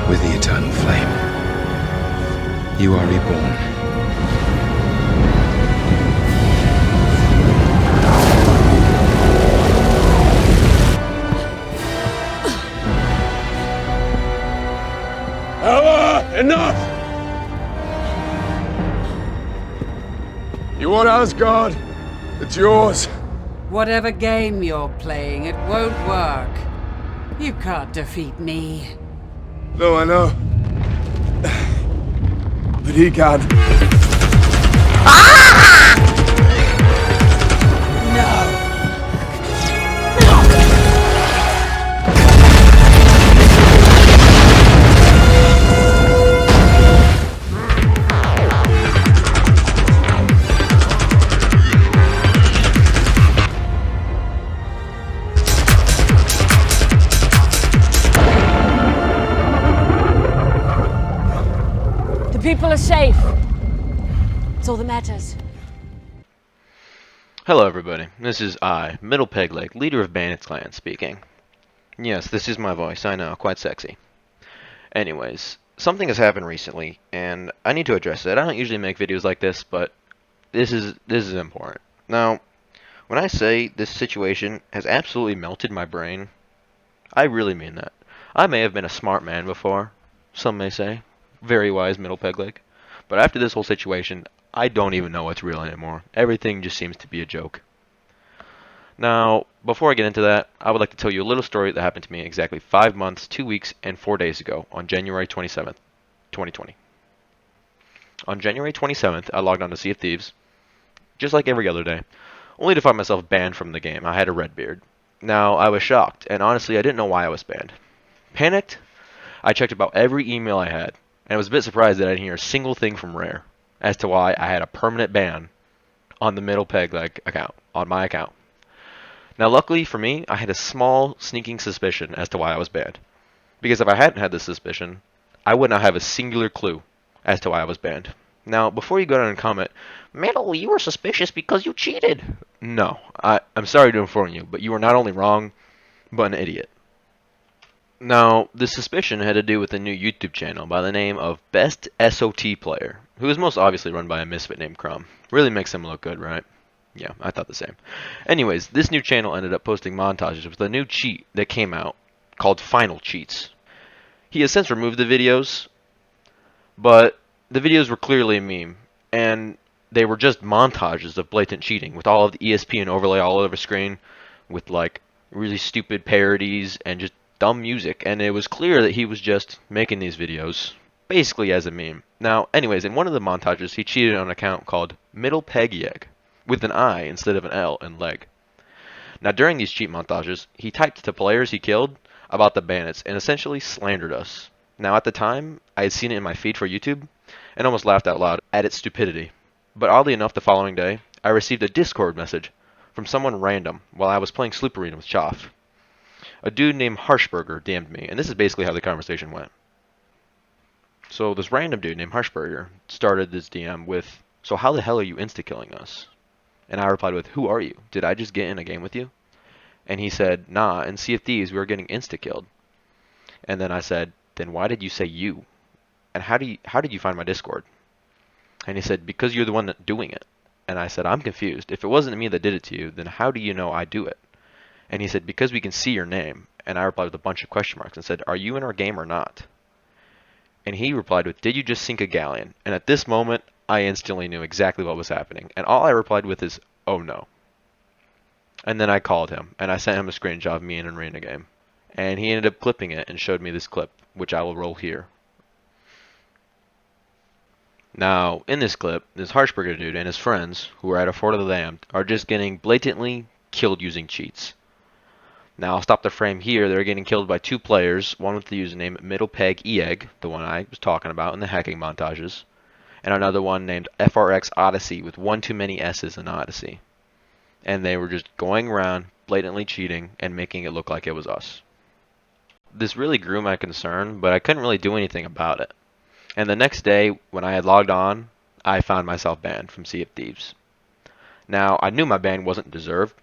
with the eternal flame. You are reborn. Enough! You want Asgard? It's yours. Whatever game you're playing, it won't work. You can't defeat me. No, I know. But he can. No! People are safe. It's all that matters. Hello everybody, this is I, MiddlePegLeg, leader of Bandits clan, speaking. Yes, this is my voice, I know, quite sexy. Anyways, something has happened recently, and I need to address it. I don't usually make videos like this, but this is important. Now, when I say this situation has absolutely melted my brain, I really mean that. I may have been a smart man before, some may say. Very wise MiddlePegLeg. But after this whole situation, I don't even know what's real anymore. Everything just seems to be a joke. Now, before I get into that, I would like to tell you a little story that happened to me exactly 5 months, 2 weeks, and 4 days ago on January 27th, 2020. On January 27th, I logged on to Sea of Thieves, just like every other day, only to find myself banned from the game. I had a red beard. Now, I was shocked, and honestly, I didn't know why I was banned. Panicked, I checked about every email I had, and I was a bit surprised that I didn't hear a single thing from Rare as to why I had a permanent ban on the MiddlePegLeg account, on my account. Now, luckily for me, I had a small sneaking suspicion as to why I was banned. Because if I hadn't had this suspicion, I would not have a singular clue as to why I was banned. Now, before you go down and comment, Middle, you were suspicious because you cheated. No, I'm sorry to inform you, but you are not only wrong, but an idiot. Now, this suspicion had to do with a new YouTube channel by the name of Best SOT Player, who is most obviously run by a misfit named Crumb. Really makes him look good, right? Yeah, I thought the same. Anyways, this new channel ended up posting montages with a new cheat that came out called Final Cheats. He has since removed the videos, but the videos were clearly a meme, and they were just montages of blatant cheating with all of the ESPN overlay all over screen with like really stupid parodies and just dumb music, and it was clear that he was just making these videos basically as a meme. Now, anyways, in one of the montages, he cheated on an account called MiddlePegLeg with an I instead of an L in leg. Now, during these cheat montages, he typed to players he killed about the Bandits and essentially slandered us. Now, at the time, I had seen it in my feed for YouTube and almost laughed out loud at its stupidity. But oddly enough, the following day, I received a Discord message from someone random while I was playing Sloop Arena with Choff. A dude named Harshberger DM'd me, and this is basically how the conversation went. So this random dude named Harshberger started this DM with, "So how the hell are you insta-killing us?" And I replied with, "Who are you? Did I just get in a game with you?" And he said, "Nah, in Sea of Thieves we were getting insta-killed." And then I said, "Then why did you say you? And how did you find my Discord?" And he said, "Because you're the one that's doing it." And I said, "I'm confused. If it wasn't me that did it to you, then how do you know I do it?" And he said, "Because we can see your name." And I replied with a bunch of question marks and said, "Are you in our game or not?" And he replied with, "Did you just sink a galleon?" And at this moment, I instantly knew exactly what was happening. And all I replied with is, "Oh no." And then I called him, and I sent him a screenshot of me in an arena game. And he ended up clipping it and showed me this clip, which I will roll here. Now, in this clip, this Harshberger dude and his friends, who are at a Fort of the Damned, are just getting blatantly killed using cheats. Now, I'll stop the frame here. They're getting killed by two players, one with the username MiddlePegLeg, the one I was talking about in the hacking montages, and another one named FRX Odyssey with one too many S's in Odyssey. And they were just going around blatantly cheating and making it look like it was us. This really grew my concern, but I couldn't really do anything about it. And the next day, when I had logged on, I found myself banned from Sea of Thieves. Now, I knew my ban wasn't deserved,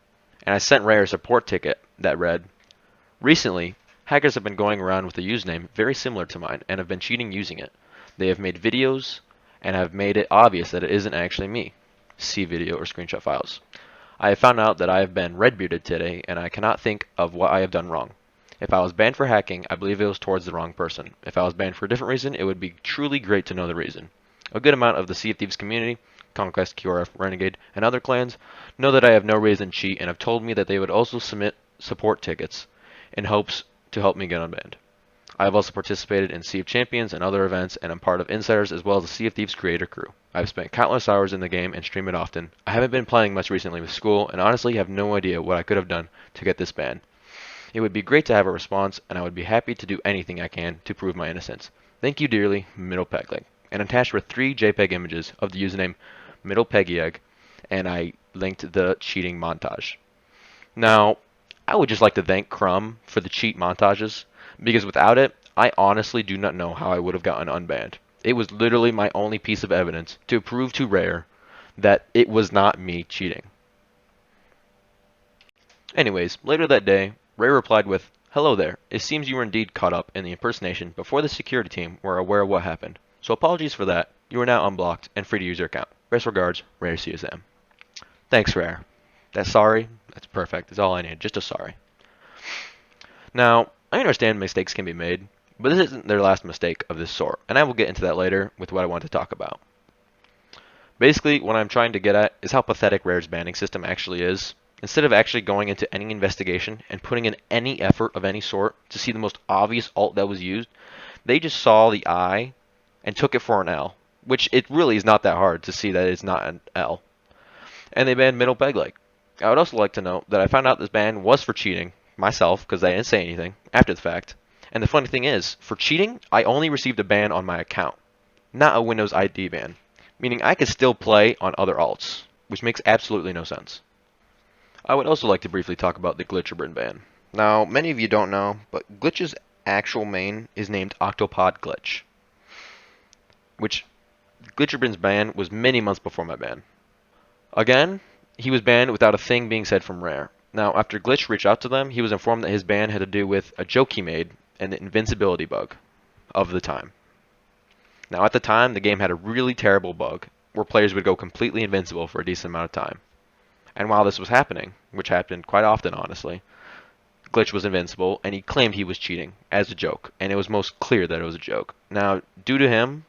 and I sent Rare a support ticket that read, "Recently, Hackers have been going around with a username very similar to mine and have been cheating using it. They have made videos and have made it obvious that it isn't actually me. See video or screenshot files. I have found out that I have been red-bearded today and I cannot think of what I have done wrong. If I was banned for hacking, I believe it was towards the wrong person. If I was banned for a different reason, it would be truly great to know the reason. A good amount of the Sea of Thieves community, Conquest, QRF, Renegade, and other clans know that I have no reason to cheat and have told me that they would also submit support tickets in hopes to help me get unbanned. I have also participated in Sea of Champions and other events and am part of Insiders as well as the Sea of Thieves creator crew. I have spent countless hours in the game and stream it often. I haven't been playing much recently with school and honestly have no idea what I could have done to get this ban. It would be great to have a response and I would be happy to do anything I can to prove my innocence. Thank you dearly, MiddlePegLeg. And attached were 3 JPEG images of the username MiddlePegLeg and I linked the cheating montage. Now, I would just like to thank Crumb for the cheat montages, because without it, I honestly do not know how I would have gotten unbanned. It was literally my only piece of evidence to prove to Rare that it was not me cheating. Anyways, later that day, Rare replied with, "Hello there, it seems you were indeed caught up in the impersonation before the security team were aware of what happened. So apologies for that, you are now unblocked and free to use your account. Best regards, Rare CSM." Thanks, Rare. That sorry, that's perfect, that's all I need, just a sorry. Now, I understand mistakes can be made, but this isn't their last mistake of this sort, and I will get into that later with what I want to talk about. Basically, what I'm trying to get at is how pathetic Rare's banning system actually is. Instead of actually going into any investigation and putting in any effort of any sort to see the most obvious alt that was used, they just saw the I and took it for an L, which it really is not that hard to see that it's not an L. And they banned MiddlePegLeg. I would also like to note that I found out this ban was for cheating, myself, because I didn't say anything, after the fact. And the funny thing is, for cheating, I only received a ban on my account, not a Windows ID ban, meaning I could still play on other alts, which makes absolutely no sense. I would also like to briefly talk about the Glitcherburn ban. Now, many of you don't know, but Glitch's actual main is named Octopod Glitch, which Glitcherburn's ban was many months before my ban. Again, he was banned without a thing being said from Rare. Now, after Glitch reached out to them, he was informed that his ban had to do with a joke he made and the invincibility bug of the time. Now, at the time, the game had a really terrible bug where players would go completely invincible for a decent amount of time. And while this was happening, which happened quite often, honestly, Glitch was invincible, and he claimed he was cheating as a joke, and it was most clear that it was a joke. Now, due to him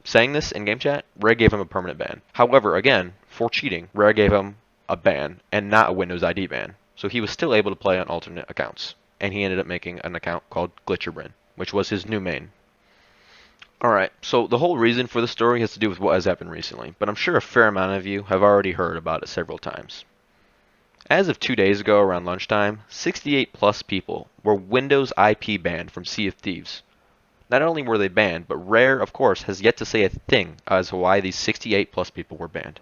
saying this in game chat, Rare gave him a permanent ban. However, again, for cheating, Rare gave him a ban and not a Windows ID ban. So he was still able to play on alternate accounts. And he ended up making an account called Glitcherbrin, which was his new main. Alright, so the whole reason for the story has to do with what has happened recently, but I'm sure a fair amount of you have already heard about it several times. As of 2 days ago around lunchtime, 68 plus people were Windows IP banned from Sea of Thieves. Not only were they banned, but Rare, of course, has yet to say a thing as to why these 68 plus people were banned.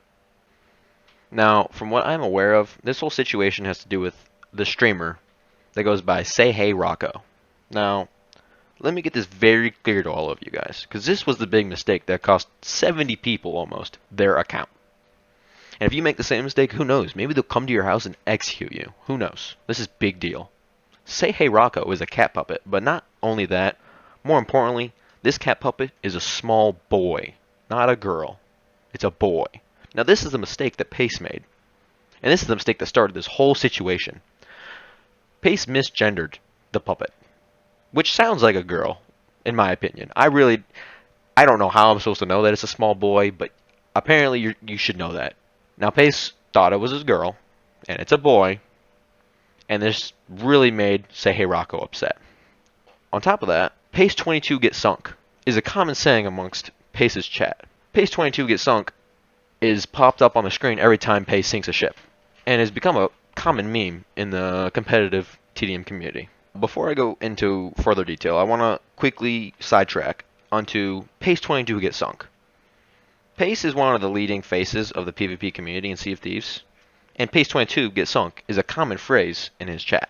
Now, from what I'm aware of, this whole situation has to do with the streamer that goes by Say Hey Rocco. Now, let me get this very clear to all of you guys, because this was the big mistake that cost 70 people almost their account. And if you make the same mistake, who knows? Maybe they'll come to your house and execute you. Who knows? This is big deal. Say Hey Rocco is a cat puppet, but not only that, more importantly, this cat puppet is a small boy, not a girl. It's a boy. Now this is a mistake that Pace made. And this is the mistake that started this whole situation. Pace misgendered the puppet, which sounds like a girl, in my opinion. I don't know how I'm supposed to know that it's a small boy, but apparently you should know that. Now Pace thought it was his girl, and it's a boy, and this really made Say Hey Rocco upset. On top of that, Pace 22 get sunk is a common saying amongst Pace's chat. Pace 22 get sunk is popped up on the screen every time Pace sinks a ship, and has become a common meme in the competitive TDM community. Before I go into further detail, I want to quickly sidetrack onto Pace 22 get sunk. Pace is one of the leading faces of the PvP community in Sea of Thieves, and Pace 22 get sunk is a common phrase in his chat.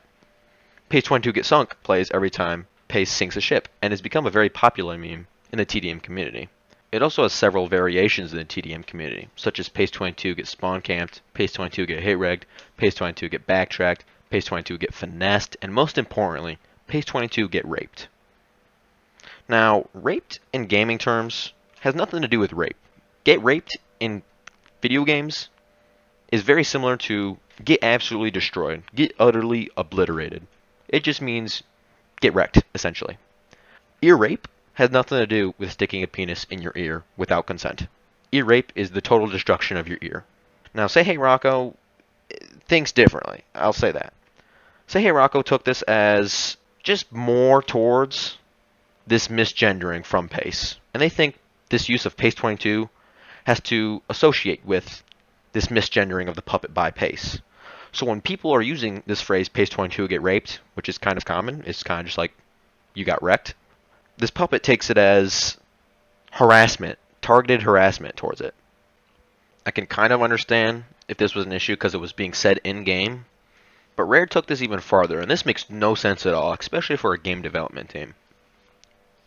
Pace 22 get sunk plays every time Pace sinks a ship, and has become a very popular meme in the TDM community. It also has several variations in the TDM community, such as Pace 22 get spawn camped, Pace 22 get hit regged, Pace 22 get backtracked, Pace 22 get finessed, and most importantly, Pace 22 get raped. Now, raped in gaming terms has nothing to do with rape. Get raped in video games is very similar to get absolutely destroyed, get utterly obliterated. It just means get wrecked, essentially. Ear rape has nothing to do with sticking a penis in your ear without consent. Ear rape is the total destruction of your ear. Now, Say Hey Rocco thinks differently. I'll say that. Say Hey Rocco took this as just more towards this misgendering from Pace. And they think this use of Pace 22 has to associate with this misgendering of the puppet by Pace. So when people are using this phrase, Pace 22 get raped, which is kind of common, it's kind of just like, you got wrecked, this puppet takes it as harassment, targeted harassment towards it. I can kind of understand if this was an issue because it was being said in-game, but Rare took this even farther, and this makes no sense at all, especially for a game development team.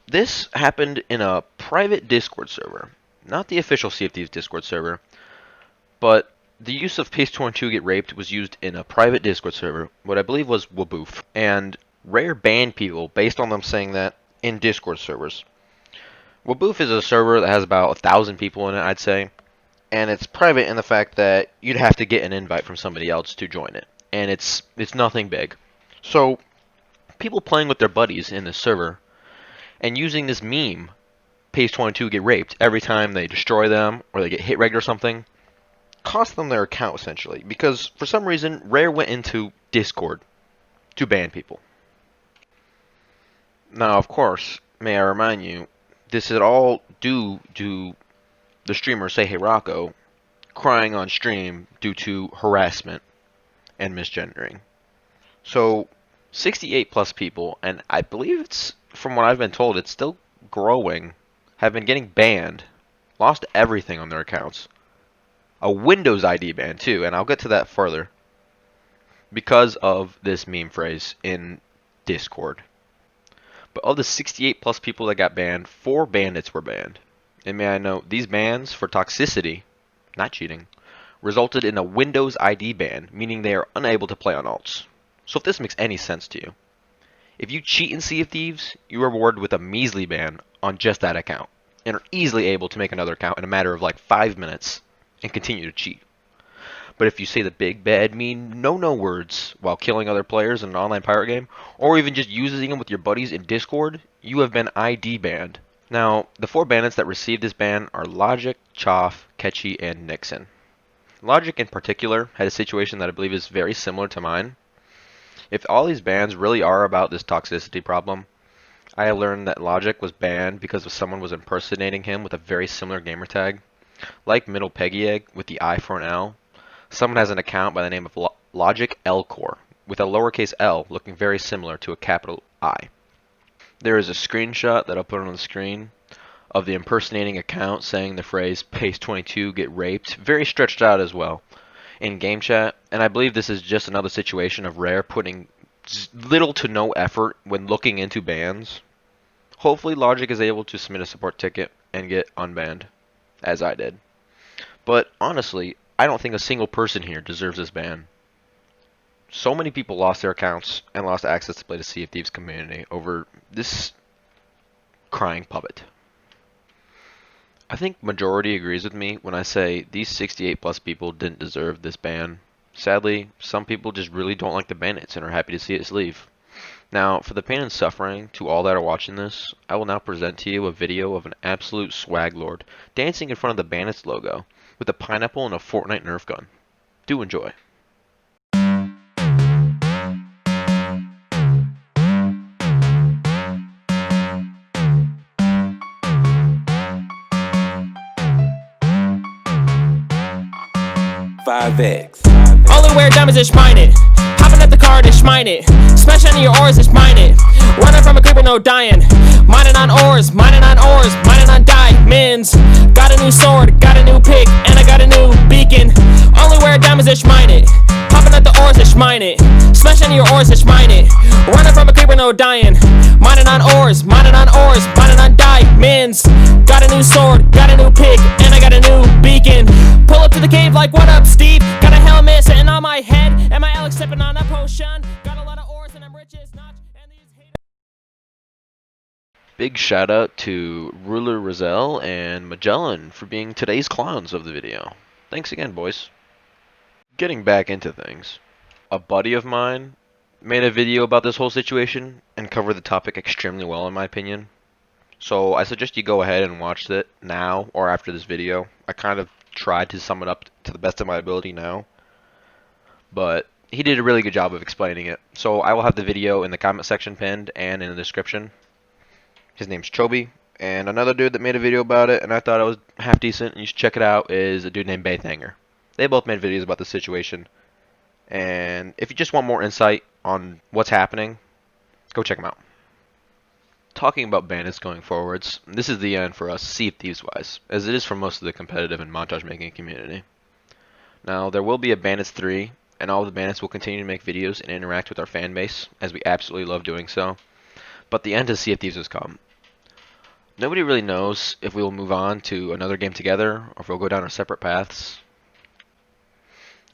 This happened in a private Discord server, not the official Sea of Thieves Discord server, but the use of Pace 22 get raped was used in a private Discord server, what I believe was Waboof, and Rare banned people based on them saying that in Discord servers. Waboof is a server that has about 1,000 people in it, I'd say, and it's private in the fact that you'd have to get an invite from somebody else to join it, and it's nothing big. So, people playing with their buddies in this server and using this meme, Pace 22 get raped, every time they destroy them or they get hit rigged or something, cost them their account essentially, because for some reason Rare went into Discord to ban people. Now, of course, may I remind you, this is all due to the streamer Say Hey Rocco crying on stream due to harassment and misgendering. So, 68 plus people, and I believe it's, from what I've been told, it's still growing, have been getting banned, lost everything on their accounts. A Windows ID ban too, and I'll get to that further, because of this meme phrase in Discord. But of the 68 plus people that got banned, 4 bandits were banned. And may I note, these bans for toxicity, not cheating, resulted in a Windows ID ban, meaning they are unable to play on alts. So if this makes any sense to you, if you cheat in Sea of Thieves, you are rewarded with a measly ban on just that account, and are easily able to make another account in a matter of like 5 minutes and continue to cheat. But if you say the big bad mean no words while killing other players in an online pirate game, or even just using them with your buddies in Discord, you have been ID banned. Now, the 4 bandits that received this ban are Logic, Choff, Ketchy, and Nixon. Logic in particular had a situation that I believe is very similar to mine. If all these bans really are about this toxicity problem, I learned that Logic was banned because of someone was impersonating him with a very similar gamertag. Like MiddlePegLeg with the I for an L, someone has an account by the name of Logic Lcore with a lowercase l looking very similar to a capital I. There is a screenshot that I'll put on the screen of the impersonating account saying the phrase Pace 22 get raped, very stretched out as well, in game chat, and I believe this is just another situation of Rare putting little to no effort when looking into bans. Hopefully Logic is able to submit a support ticket and get unbanned, as I did. But honestly, I don't think a single person here deserves this ban. So many people lost their accounts and lost access to play the Sea of Thieves community over this crying puppet. I think majority agrees with me when I say these 68 plus people didn't deserve this ban. Sadly, some people just really don't like the Bandits and are happy to see us leave. Now, for the pain and suffering to all that are watching this, I will now present to you a video of an absolute swag lord dancing in front of the Bandits logo with a pineapple and a Fortnite Nerf gun. Do enjoy. Only wear diamonds and schmine it. Hopping at the car and schmine it. Smash into your oars and schmine it. Running from a creeper, no dying. Mining on ores, mining on ores, mining on diamonds. Got a new sword, got a new pick, and I got a new beacon. Only wear diamonds and schmine it. Hopping at the oars and schmine it. Smash into your oars and schmine it. Running from a creeper, no dying. Mining on ores, mining on ores, mining on diamonds. Got a new sword, got a new pick, and I got a new beacon. Pull up to the cave like, what up, Steve? Got a helmet sitting on my head, and my Alex sipping on a potion. Got a lot of ores and I'm rich as notch. Big shout out to Ruler Rizal and Magellan for being today's clowns of the video. Thanks again, boys. Getting back into things. A buddy of mine made a video about this whole situation and covered the topic extremely well in my opinion. So I suggest you go ahead and watch it now or after this video. I kind of tried to sum it up to the best of my ability now, but he did a really good job of explaining it. So I will have the video in the comment section pinned and in the description. His name's Choby, and another dude that made a video about it, and I thought it was half decent, and you should check it out, is a dude named Bay Thanger. They both made videos about the situation, and if you just want more insight on what's happening, go check them out. Talking about bandits going forwards, this is the end for us Sea of Thieves wise, as it is for most of the competitive and montage making community. Now, there will be a Bandits 3, and all of the bandits will continue to make videos and interact with our fan base, as we absolutely love doing so. But the end of Sea of Thieves has come. Nobody really knows if we will move on to another game together, or if we'll go down our separate paths.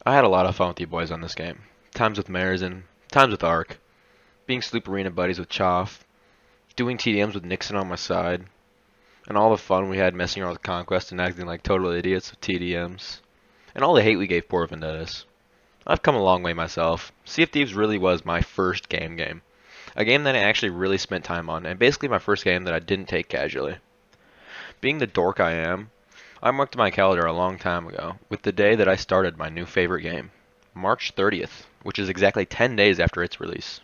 I had a lot of fun with you boys on this game. Times with Marizin, times with Ark, being Sloop Arena buddies with Choff, doing TDMs with Nixon on my side, and all the fun we had messing around with Conquest and acting like total idiots with TDMs, and all the hate we gave poor BANNEDiTS. I've come a long way myself. Sea of Thieves really was my first game. A game that I actually really spent time on, and basically my first game that I didn't take casually. Being the dork I am, I marked my calendar a long time ago with the day that I started my new favorite game, March 30th, which is exactly 10 days after its release.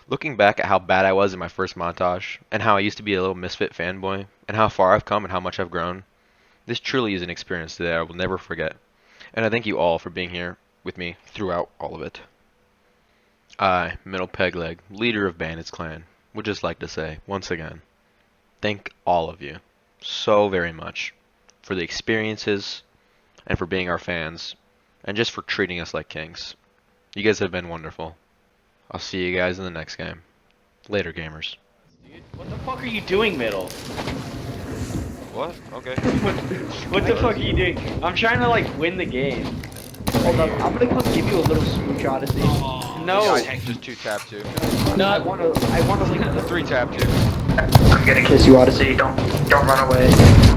Looking back at how bad I was in my first montage, and how I used to be a little misfit fanboy, and how far I've come and how much I've grown, this truly is an experience that I will never forget, and I thank you all for being here with me throughout all of it. I, MiddlePegLeg, leader of Bandits Clan, would just like to say, once again, thank all of you so very much for the experiences and for being our fans and just for treating us like kings. You guys have been wonderful. I'll see you guys in the next game. Later, gamers. Dude, what the fuck are you doing, Middle? What? Okay. What the fuck are you doing? I'm trying to like win the game. Hold up, I'm gonna come give you a little smooch odyssey. No. Just 2 tap 2. No, I wanna like 3 tap 2. I'm gonna kiss you, Odyssey. Don't run away.